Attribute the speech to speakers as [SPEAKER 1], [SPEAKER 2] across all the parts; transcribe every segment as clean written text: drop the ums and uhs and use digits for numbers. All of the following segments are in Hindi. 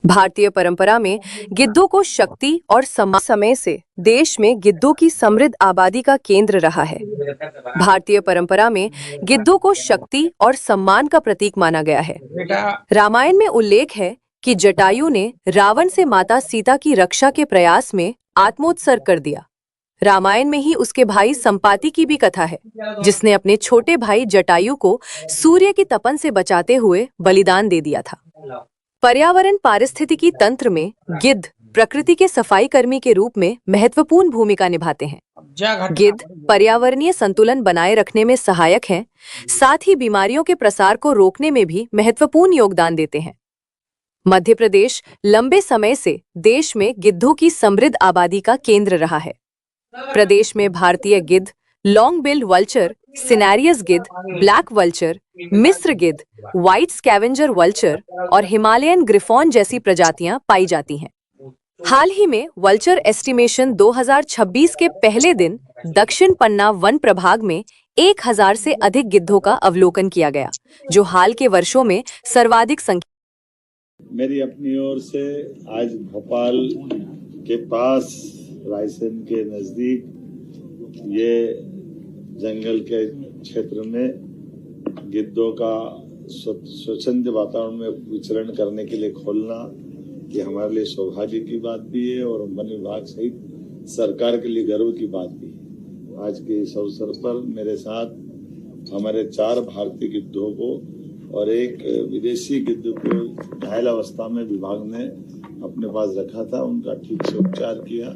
[SPEAKER 1] भारतीय परंपरा में गिद्धों को शक्ति और सम्मान समय से देश में गिद्धों की समृद्ध आबादी का केंद्र रहा है। भारतीय परंपरा में गिद्धों को शक्ति और सम्मान का प्रतीक माना गया है। रामायण में उल्लेख है कि जटायु ने रावण से माता सीता की रक्षा के प्रयास में आत्मोत्सर्ग कर दिया। रामायण में ही उसके भाई संपाति की भी कथा है, जिसने अपने छोटे भाई जटायु को सूर्य की तपन से बचाते हुए बलिदान दे दिया था। पर्यावरण पारिस्थितिकी तंत्र में गिद्ध प्रकृति के सफाई कर्मी के रूप में महत्वपूर्ण भूमिका निभाते हैं। गिद्ध पर्यावरणीय संतुलन बनाए रखने में सहायक हैं, साथ ही बीमारियों के प्रसार को रोकने में भी महत्वपूर्ण योगदान देते हैं। मध्य प्रदेश लंबे समय से देश में गिद्धों की समृद्ध आबादी का केंद्र रहा है। प्रदेश में भारतीय गिद्ध, लॉन्ग बिल्ड वल्चर, सिनेरियस गिद्ध, ब्लैक वल्चर, मिस्र गिद्ध, व्हाइट स्कैवेंजर वल्चर और हिमालयन ग्रिफॉन जैसी प्रजातियां पाई जाती हैं। हाल ही में वल्चर एस्टिमेशन 2026 के पहले दिन दक्षिण पन्ना वन प्रभाग में 1000 से अधिक गिद्धों का अवलोकन किया गया, जो हाल के वर्षों में सर्वाधिक संख्या।
[SPEAKER 2] मेरी अपनी ओर से आज भोपाल के पास रायसेन के नजदीक ये जंगल के क्षेत्र में गिद्धों का स्वच्छंद वातावरण में विचरण करने के लिए खोलना, ये हमारे लिए सौभाग्य की बात भी है और वन विभाग सहित सरकार के लिए गर्व की बात भी है। आज के इस अवसर पर मेरे साथ हमारे 4 भारतीय गिद्धों को और एक विदेशी गिद्ध को घायल अवस्था में विभाग ने अपने पास रखा था, उनका ठीक से उपचार किया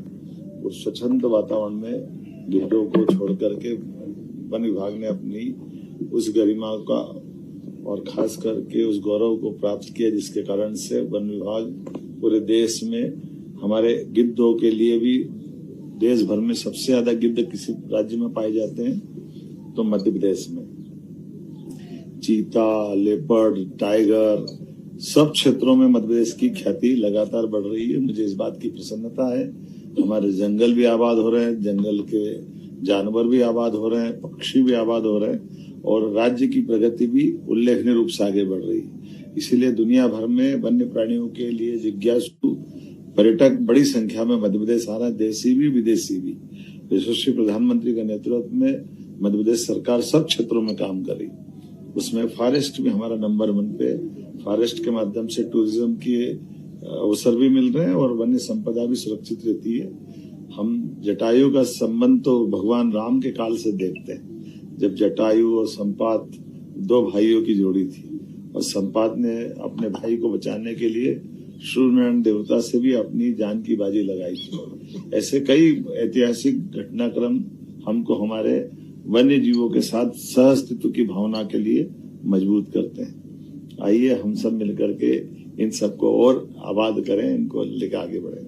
[SPEAKER 2] और स्वच्छंद वातावरण में गिद्धों को छोड़ करके वन विभाग ने अपनी उस गरिमा का और खास करके उस गौरव को प्राप्त किया, जिसके कारण से वन विभाग पूरे देश में हमारे गिद्धों के लिए भी देश भर में सबसे ज्यादा गिद्ध किसी राज्य में पाए जाते हैं तो मध्य प्रदेश में चीता, लेपर्ड, टाइगर सब क्षेत्रों में मध्य प्रदेश की ख्याति लगातार बढ़ रही है। मुझे इस बात की प्रसन्नता है। हमारे जंगल भी आबाद हो रहे हैं, जंगल के जानवर भी आबाद हो रहे हैं, पक्षी भी आबाद हो रहे हैं और राज्य की प्रगति भी उल्लेखनीय रूप से आगे बढ़ रही है। इसीलिए दुनिया भर में वन्य प्राणियों के लिए जिज्ञासु पर्यटक बड़ी संख्या में मध्य प्रदेश आ रहा है, देशी भी विदेशी भी। यशस्वी प्रधानमंत्री के नेतृत्व में मध्य प्रदेश सरकार सब क्षेत्रों में काम कर रही, उसमें फॉरेस्ट भी हमारा नंबर 1 पे। फॉरेस्ट के माध्यम से टूरिज्म के अवसर भी मिल रहे हैं और वन्य संपदा भी सुरक्षित रहती है। हम जटायु का संबंध तो भगवान राम के काल से देखते हैं, जब जटायु और संपात 2 भाइयों की जोड़ी थी और संपात ने अपने भाई को बचाने के लिए सूर्यनारायण देवता से भी अपनी जान की बाजी लगाई थी। ऐसे कई ऐतिहासिक घटनाक्रम हमको हमारे वन्य जीवों के साथ सहअस्तित्व की भावना के लिए मजबूत करते हैं। आइए हम सब मिलकर के इन सबको और आबाद करें, इनको लेकर आगे बढ़ें।